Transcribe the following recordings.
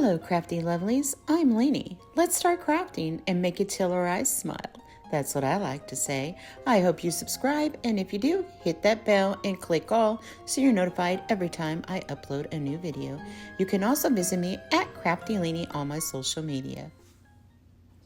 Hello, crafty lovelies. I'm Leeny. Let's start crafting and make it till our eyes smile. That's what I like to say. I hope you subscribe, and if you do, hit that bell and click all so you're notified every time I upload a new video. You can also visit me at KraftyLeeny on my social media.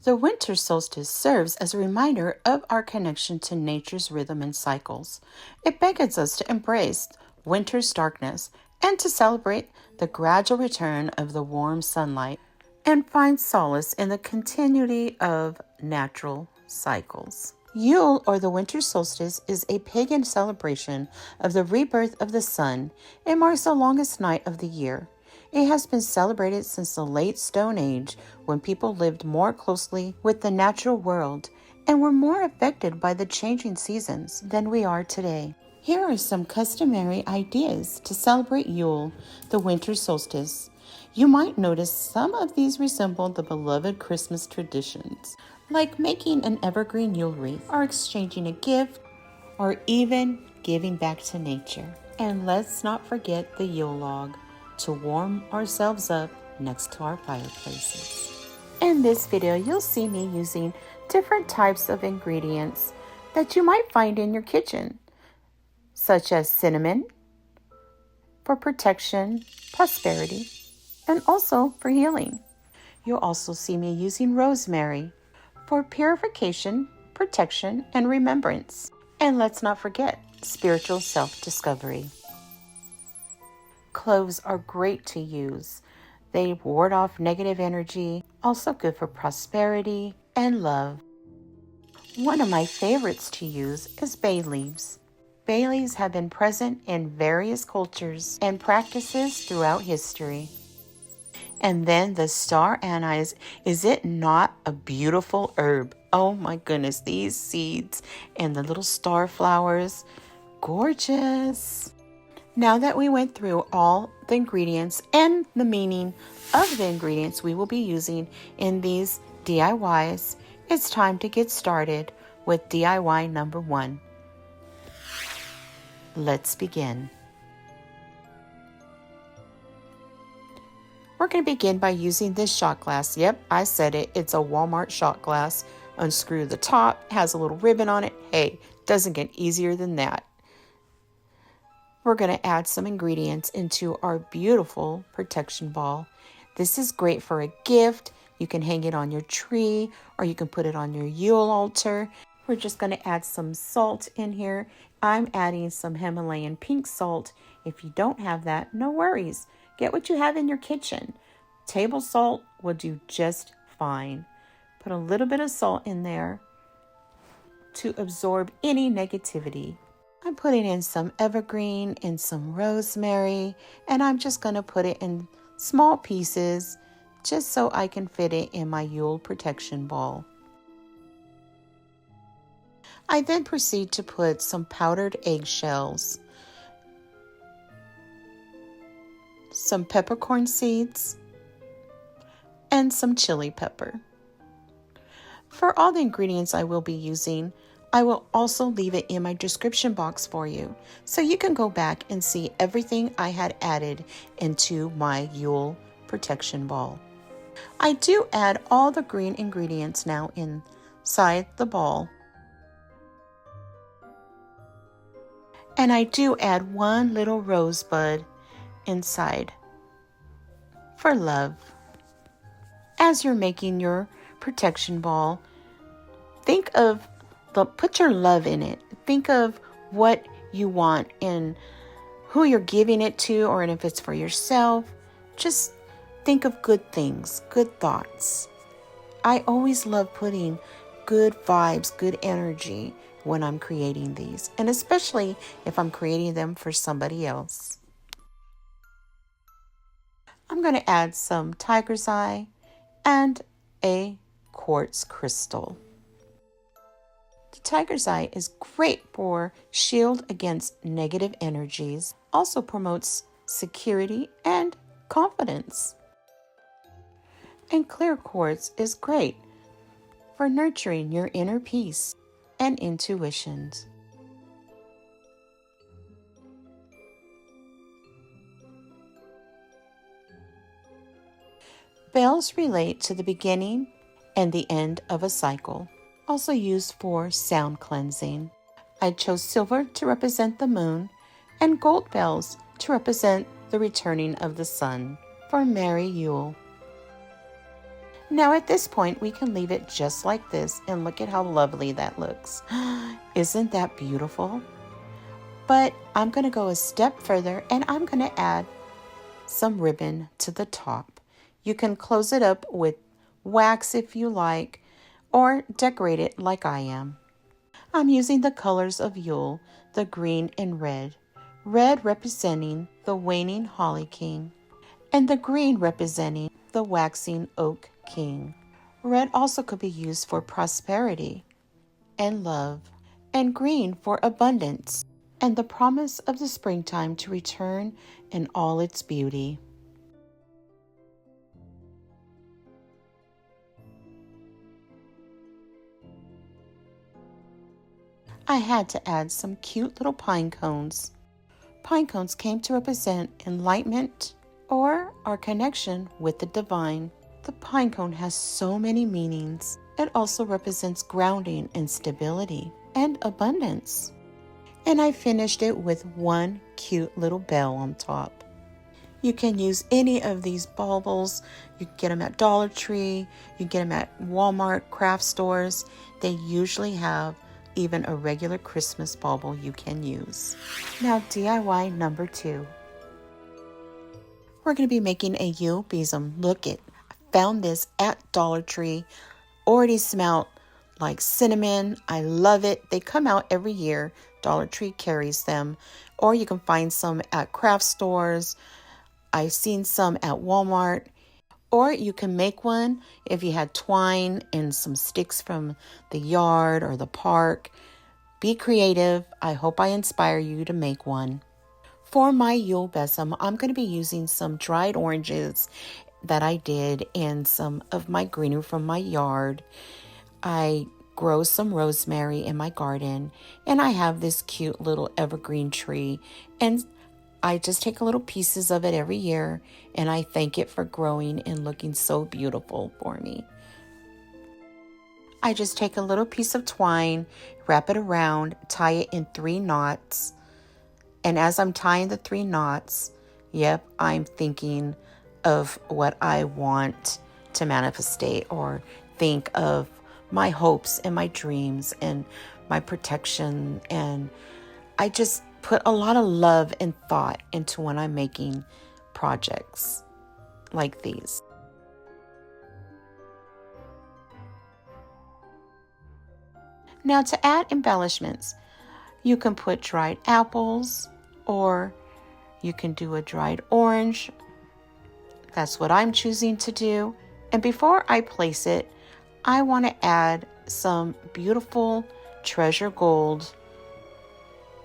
The winter solstice serves as a reminder of our connection to nature's rhythm and cycles. It beckons us to embrace winter's darkness and to celebrate the gradual return of the warm sunlight and find solace in the continuity of natural cycles. Yule, or the winter solstice, is a pagan celebration of the rebirth of the sun. It marks the longest night of the year. It has been celebrated since the late Stone Age, when people lived more closely with the natural world and were more affected by the changing seasons than we are today. Here are some customary ideas to celebrate Yule, the winter solstice. You might notice some of these resemble the beloved Christmas traditions, like making an evergreen Yule wreath, or exchanging a gift, or even giving back to nature. And let's not forget the Yule log to warm ourselves up next to our fireplaces. In this video, you'll see me using different types of ingredients that you might find in your kitchen, such as cinnamon for protection, prosperity, and also for healing. You'll also see me using rosemary for purification, protection, and remembrance. And let's not forget spiritual self-discovery. Cloves are great to use. They ward off negative energy, also good for prosperity and love. One of my favorites to use is bay leaves. Bay leaves have been present in various cultures and practices throughout history. And then the star anise, is it not a beautiful herb? Oh my goodness, these seeds and the little star flowers, gorgeous. Now that we went through all the ingredients and the meaning of the ingredients we will be using in these DIYs, it's time to get started with DIY number 1. Let's begin. We're going to begin by using this shot glass. Yep, I said it. It's a Walmart shot glass. Unscrew the top, has a little ribbon on it. Hey, doesn't get easier than that. We're going to add some ingredients into our beautiful protection ball. This is great for a gift. You can hang it on your tree, or you can put it on your Yule altar. We're just going to add some salt in here. I'm adding some Himalayan pink salt. If you don't have that, no worries. Get what you have in your kitchen. Table salt will do just fine. Put a little bit of salt in there to absorb any negativity. I'm putting in some evergreen and some rosemary, and I'm just going to put it in small pieces just so I can fit it in my Yule protection ball. I then proceed to put some powdered eggshells, some peppercorn seeds, and some chili pepper. For all the ingredients I will be using, I will also leave it in my description box for you, so you can go back and see everything I had added into my Yule protection ball. I do add all the green ingredients now inside the ball. And I do add one little rosebud inside for love. As you're making your protection ball, put your love in it. Think of what you want and who you're giving it to, or if it's for yourself. Just think of good things, good thoughts. I always love putting good vibes, good energy when I'm creating these, and especially if I'm creating them for somebody else. I'm going to add some tiger's eye and a quartz crystal. The tiger's eye is great for shield against negative energies, also promotes security and confidence. And clear quartz is great for nurturing your inner peace and intuitions. Bells relate to the beginning and the end of a cycle, also used for sound cleansing. I chose silver to represent the moon and gold bells to represent the returning of the sun for Merry Yule. Now at this point, we can leave it just like this and look at how lovely that looks. Isn't that beautiful? But I'm going to go a step further and I'm going to add some ribbon to the top. You can close it up with wax if you like, or decorate it like I am. I'm using the colors of Yule, the green and red. Red representing the waning holly king, and the green representing the waxing oak king. Red also could be used for prosperity and love, and green for abundance and the promise of the springtime to return in all its beauty. I had to add some cute little pine cones. Pine cones came to represent enlightenment or our connection with the divine. The pine cone has so many meanings. It also represents grounding and stability and abundance. And I finished it with one cute little bell on top. You can use any of these baubles. You can get them at Dollar Tree. You can get them at Walmart craft stores. They usually have even a regular Christmas bauble you can use. Now DIY number 2. We're going to be making a Yule besom. Look it. I found this at Dollar Tree. Already smelled like cinnamon. I love it. They come out every year. Dollar Tree carries them. Or you can find some at craft stores. I've seen some at Walmart. Or you can make one if you had twine and some sticks from the yard or the park. Be creative. I hope I inspire you to make one. For my Yule besom, I'm going to be using some dried oranges that I did and some of my greenery from my yard. I grow some rosemary in my garden, and I have this cute little evergreen tree, and I just take little pieces of it every year, and I thank it for growing and looking so beautiful for me. I just take a little piece of twine, wrap it around, tie it in 3 knots. And as I'm tying the 3 knots, I'm thinking of what I want to manifestate, or think of my hopes and my dreams and my protection. And I just put a lot of love and thought into when I'm making projects like these. Now to add embellishments, you can put dried apples, or you can do a dried orange. That's what I'm choosing to do. And before I place it, I want to add some beautiful treasure gold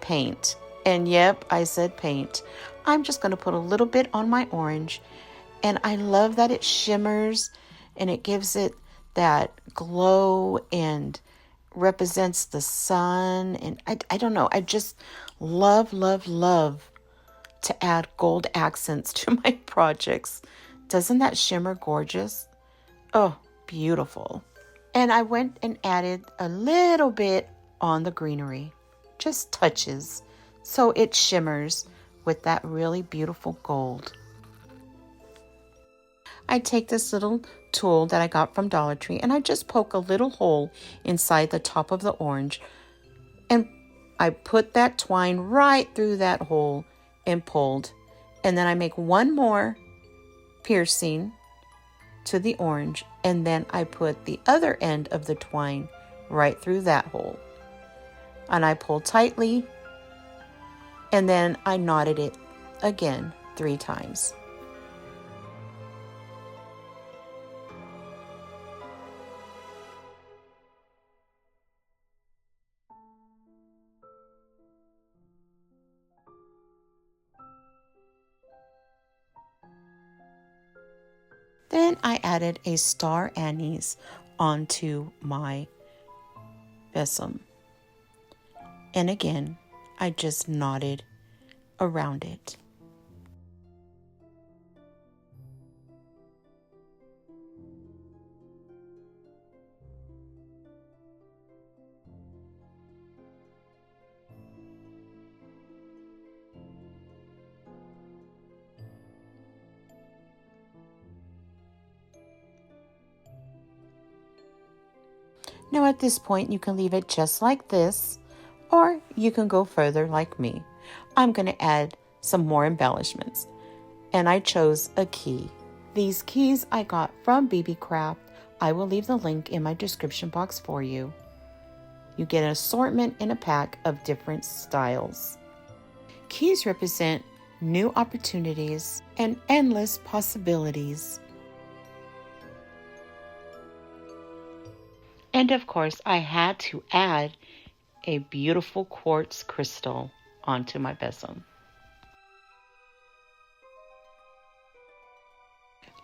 paint. And I said paint. I'm just going to put a little bit on my orange. And I love that it shimmers and it gives it that glow and represents the sun. And I don't know. I just love to add gold accents to my projects. Doesn't that shimmer gorgeous? Oh, beautiful. And I went and added a little bit on the greenery, just touches, so it shimmers with that really beautiful gold. I take this little tool that I got from Dollar Tree and I just poke a little hole inside the top of the orange, and I put that twine right through that hole and pulled, and then I make one more piercing to the orange, and then I put the other end of the twine right through that hole, and I pull tightly, and then I knotted it again 3 times. Then I added a star anise onto my besom. And again, I just knotted around it. Now at this point, you can leave it just like this, or you can go further like me. I'm going to add some more embellishments, and I chose a key. These keys I got from BB Craft. I will leave the link in my description box for you. You get an assortment in a pack of different styles. Keys represent new opportunities and endless possibilities. And of course, I had to add a beautiful quartz crystal onto my besom.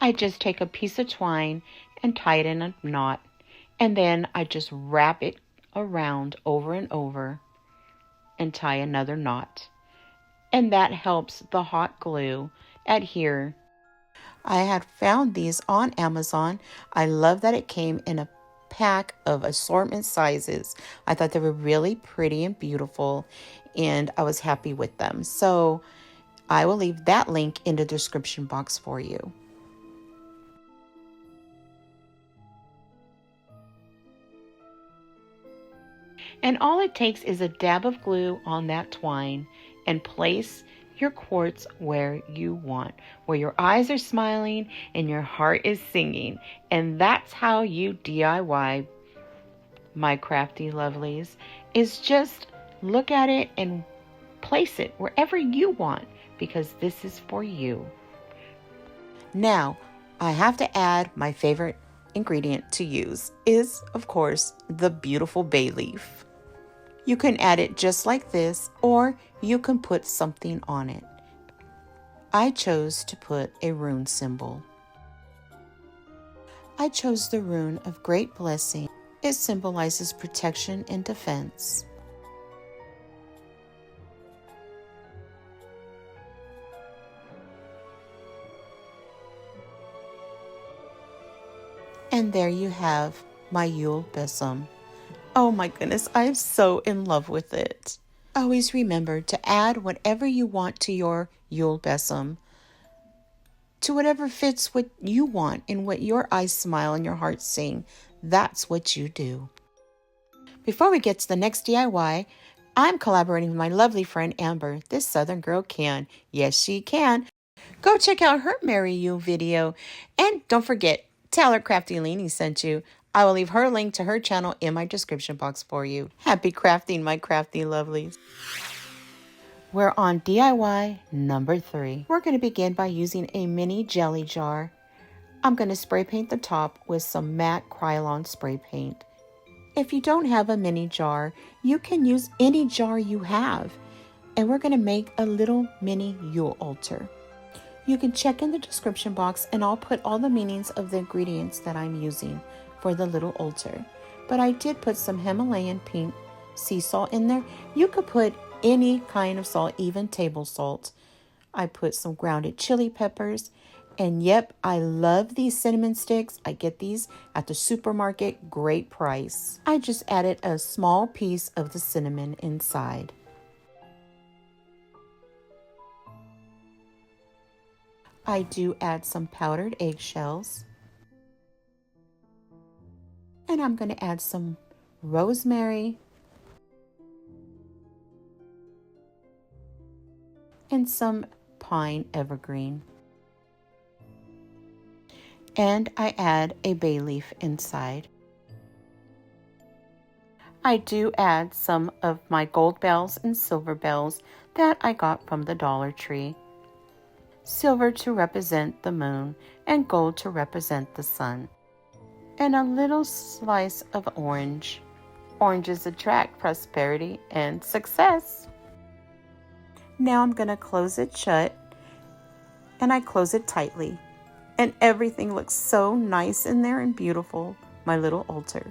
I just take a piece of twine and tie it in a knot, and then I just wrap it around over and over and tie another knot. And that helps the hot glue adhere. I had found these on Amazon. I love that it came in a pack of assortment sizes. I thought they were really pretty and beautiful, and I was happy with them. So I will leave that link in the description box for you. And all it takes is a dab of glue on that twine and place your quartz where you want, where your eyes are smiling and your heart is singing. And that's how you DIY, my crafty lovelies, is just look at it and place it wherever you want, because this is for you. Now, I have to add my favorite ingredient to use is, of course, the beautiful bay leaf. You can add it just like this, or you can put something on it. I chose to put a rune symbol. I chose the rune of great blessing. It symbolizes protection and defense. And there you have my Yule besom. Oh my goodness, I'm so in love with it. Always remember to add whatever you want to your Yule besom, to whatever fits what you want and what your eyes smile and your heart sing. That's what you do. Before we get to the next DIY, I'm collaborating with my lovely friend Amber. This Southern girl can. Yes, she can. Go check out her Merry Yule video. And don't forget, tell her KraftyLeeny sent you. I will leave her link to her channel in my description box for you. Happy crafting, my crafty lovelies. We're on DIY number 3. We're going to begin by using a mini jelly jar. I'm going to spray paint the top with some matte Krylon spray paint. If you don't have a mini jar, you can use any jar you have. And we're going to make a little mini Yule altar. You can check in the description box and I'll put all the meanings of the ingredients that I'm using for the little altar. But I did put some Himalayan pink sea salt in there. You could put any kind of salt, even table salt. I put some grounded chili peppers. And yep, I love these cinnamon sticks. I get these at the supermarket, great price. I just added a small piece of the cinnamon inside. I do add some powdered eggshells. And I'm going to add some rosemary and some pine evergreen. And I add a bay leaf inside. I do add some of my gold bells and silver bells that I got from the Dollar Tree. Silver to represent the moon and gold to represent the sun. And a little slice of orange. Oranges attract prosperity and success. Now I'm going to close it shut, and I close it tightly. And everything looks so nice in there and beautiful, my little altar.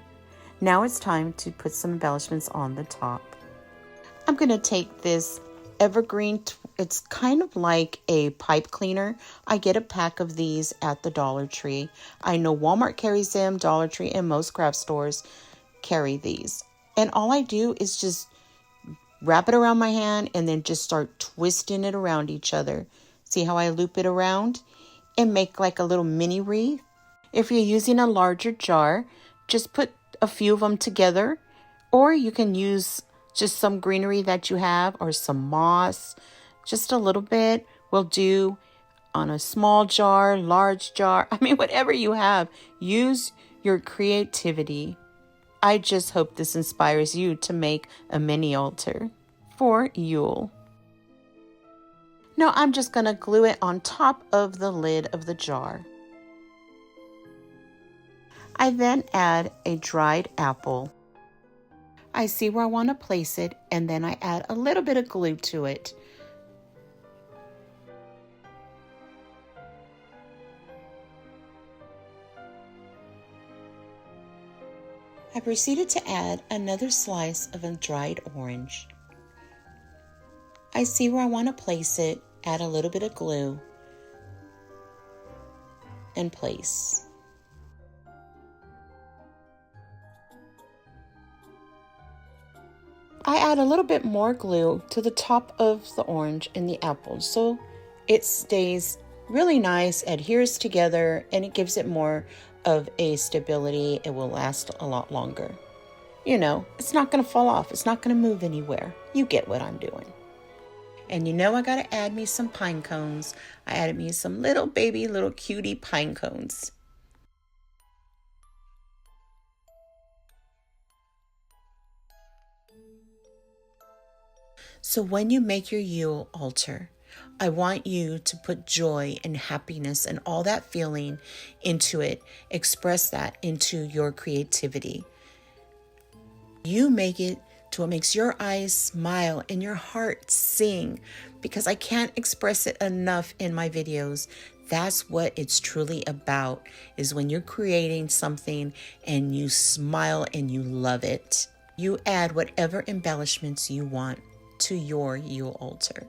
Now it's time to put some embellishments on the top. I'm going to take this evergreen, it's kind of like a pipe cleaner. I get a pack of these at the Dollar Tree. I know Walmart carries them, Dollar Tree, and most craft stores carry these. And all I do is just wrap it around my hand and then just start twisting it around each other. See how I loop it around and make like a little mini wreath? If you're using a larger jar, just put a few of them together, or you can use just some greenery that you have or some moss. Just a little bit will do on a small jar, large jar. I mean, whatever you have, use your creativity. I just hope this inspires you to make a mini altar for Yule. Now I'm just going to glue it on top of the lid of the jar. I then add a dried apple. I see where I want to place it, and then I add a little bit of glue to it. I proceeded to add another slice of a dried orange. I see where I want to place it, add a little bit of glue, and place. I add a little bit more glue to the top of the orange and the apple so it stays really nice, adheres together, and it gives it more of a stability. It will last a lot longer. You know, it's not going to fall off. It's not going to move anywhere. You get what I'm doing. And you know I got to add me some pine cones. I added me some little cutie pine cones. So when you make your Yule altar, I want you to put joy and happiness and all that feeling into it. Express that into your creativity. You make it to what makes your eyes smile and your heart sing, because I can't express it enough in my videos. That's what it's truly about, is when you're creating something and you smile and you love it. You add whatever embellishments you want to your Yule altar.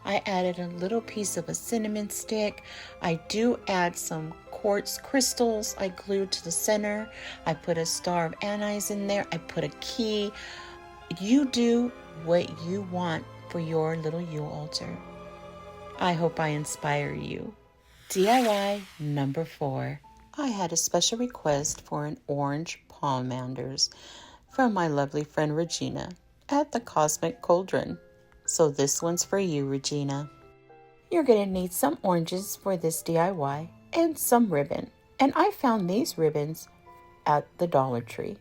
I added a little piece of a cinnamon stick. I do add some quartz crystals I glued to the center. I put a star of anise in there. I put a key. You do what you want for your little Yule altar. I hope I inspire you. DIY number 4. I had a special request for an orange pomanders from my lovely friend Regina at the Cosmic Cauldron. So this one's for you, Regina. You're going to need some oranges for this DIY and some ribbon. And I found these ribbons at the Dollar Tree.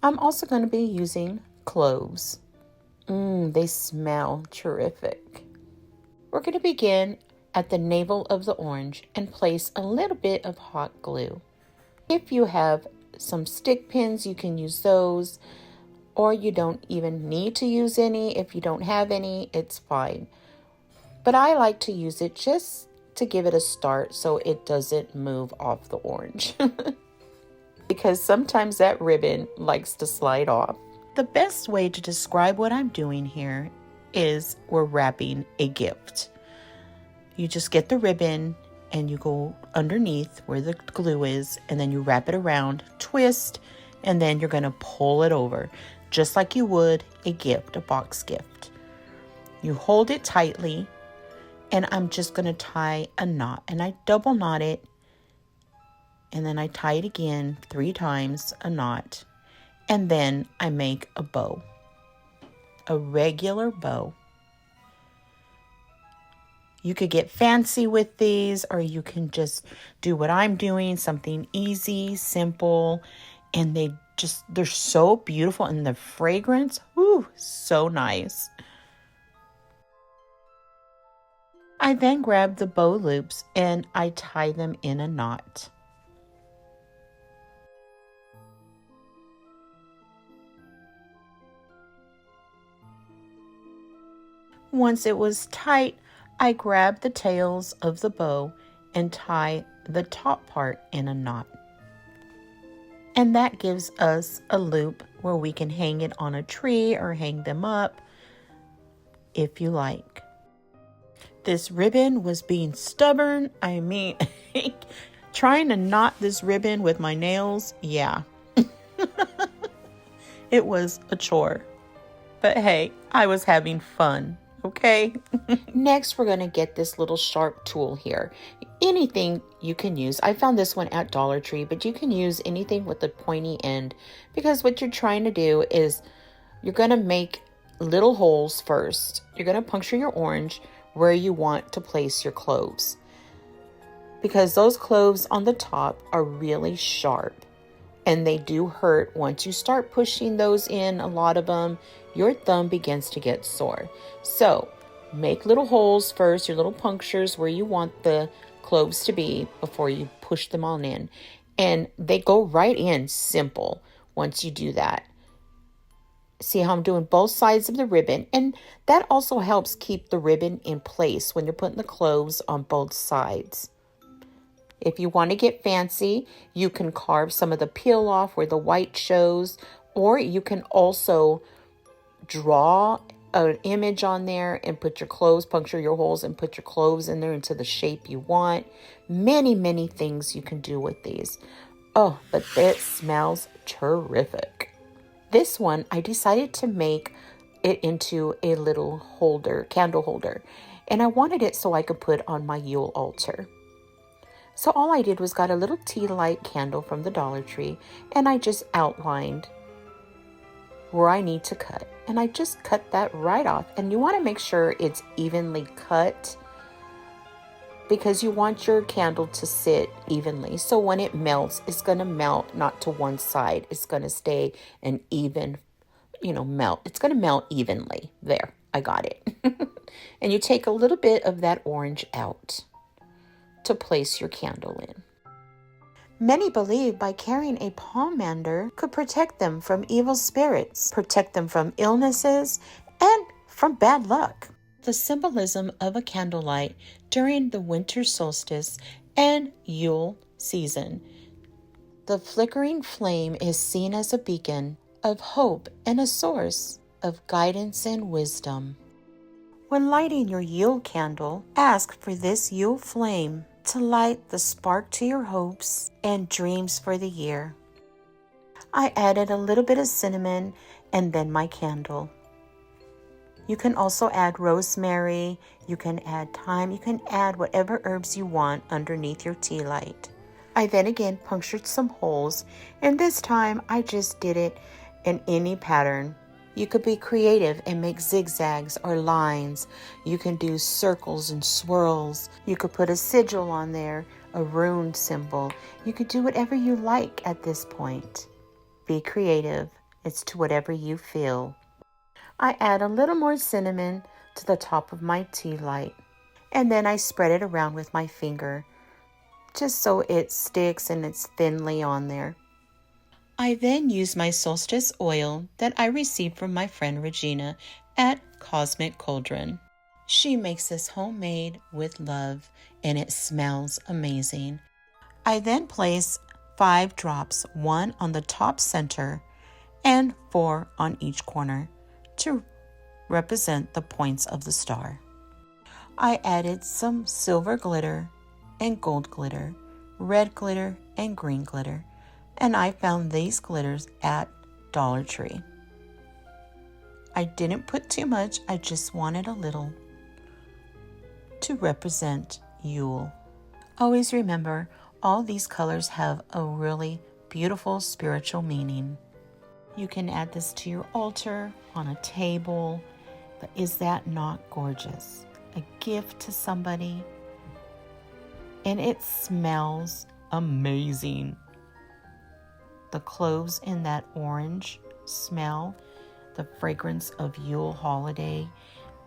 I'm also going to be using cloves. They smell terrific. We're going to begin at the navel of the orange and place a little bit of hot glue. If you have some stick pins, you can use those, or you don't even need to use any. If you don't have any, it's fine. But I like to use it just to give it a start so it doesn't move off the orange. Because sometimes that ribbon likes to slide off. The best way to describe what I'm doing here is we're wrapping a gift. You just get the ribbon and you go underneath where the glue is, and then you wrap it around, twist, and then you're going to pull it over, just like you would a gift, a box gift. You hold it tightly, and I'm just going to tie a knot, and I double knot it, and then I tie it again 3 times, a knot, and then I make a bow, a regular bow. You could get fancy with these, or you can just do what I'm doing, something easy, simple, and they're so beautiful, and the fragrance, so nice. I then grab the bow loops and I tie them in a knot. Once it was tight, I grab the tails of the bow and tie the top part in a knot. And that gives us a loop where we can hang it on a tree or hang them up if you like. This ribbon was being stubborn. I mean, trying to knot this ribbon with my nails, yeah. It was a chore. But hey, I was having fun. okay? Next, we're going to get this little sharp tool here. Anything you can use. I found this one at Dollar Tree, but you can use anything with a pointy end, because what you're trying to do is you're going to make little holes first. You're going to puncture your orange where you want to place your cloves, because those cloves on the top are really sharp and they do hurt. Once you start pushing those in, a lot of them, your thumb begins to get sore. So make little holes first, your little punctures where you want the cloves to be before you push them on in. And they go right in simple once you do that. See how I'm doing both sides of the ribbon? And that also helps keep the ribbon in place when you're putting the cloves on both sides. If you want to get fancy, you can carve some of the peel off where the white shows, or you can also draw an image on there and put your cloves, puncture your holes and put your cloves in there into the shape you want. Many, many things you can do with these. Oh, but it smells terrific. This one, I decided to make it into a little holder, candle holder, and I wanted it so I could put on my Yule altar. So all I did was got a little tea light candle from the Dollar Tree, and I just outlined where I need to cut. And I just cut that right off. And you want to make sure it's evenly cut, because you want your candle to sit evenly. So when it melts, it's going to melt not to one side. It's going to stay an even, melt. It's going to melt evenly. There, I got it. And you take a little bit of that orange out to place your candle in. Many believe by carrying a palm mander could protect them from evil spirits, protect them from illnesses, and from bad luck. The symbolism of a candlelight during the winter solstice and Yule season. The flickering flame is seen as a beacon of hope and a source of guidance and wisdom. When lighting your Yule candle, ask for this Yule flame to light the spark to your hopes and dreams for the year. I added a little bit of cinnamon and then my candle. You can also add rosemary, you can add thyme, you can add whatever herbs you want underneath your tea light. I then again punctured some holes, and this time I just did it in any pattern. You could be creative and make zigzags or lines. You can do circles and swirls. You could put a sigil on there, a rune symbol. You could do whatever you like at this point. Be creative. It's to whatever you feel. I add a little more cinnamon to the top of my tea light, and then I spread it around with my finger, just so it sticks and it's thinly on there. I then use my Solstice Oil that I received from my friend Regina at Cosmic Cauldron. She makes this homemade with love, and it smells amazing. I then place 5 drops, 1 on the top center and 4 on each corner, to represent the points of the star. I added some silver glitter and gold glitter, red glitter and green glitter, and I found these glitters at Dollar Tree. I didn't put too much, I just wanted a little to represent Yule. Always remember, all these colors have a really beautiful spiritual meaning. You can add this to your altar, on a table. But is that not gorgeous? A gift to somebody. And it smells amazing. The cloves in that orange smell, the fragrance of Yule holiday,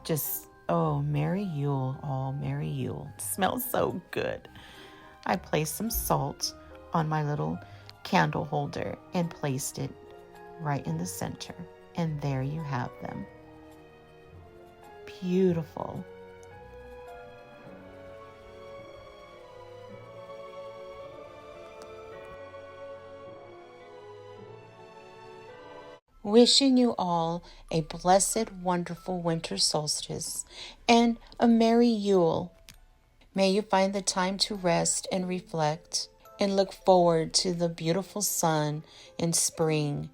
just, oh, Merry Yule, oh, Merry Yule. It smells so good. I placed some salt on my little candle holder and placed it right in the center, and there you have them. Beautiful. Wishing you all a blessed, wonderful winter solstice and a merry Yule. May you find the time to rest and reflect and look forward to the beautiful sun in spring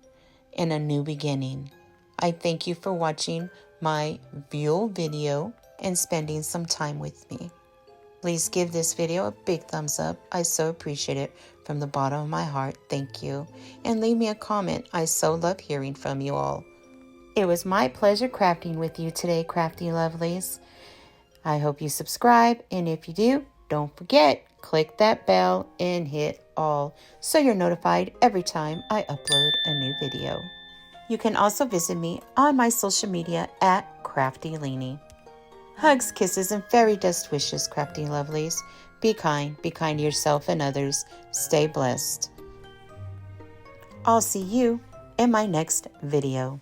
and a new beginning. I thank you for watching my Yule video and spending some time with me. Please give this video a big thumbs up. I so appreciate it from the bottom of my heart. Thank you. And leave me a comment. I so love hearing from you all. It was my pleasure crafting with you today, crafty lovelies. I hope you subscribe. And if you do, don't forget, click that bell and hit all so you're notified every time I upload a new video. You can also visit me on my social media at KraftyLeeny. Hugs, kisses, and fairy dust wishes, crafty lovelies. Be kind to yourself and others. Stay blessed. I'll see you in my next video.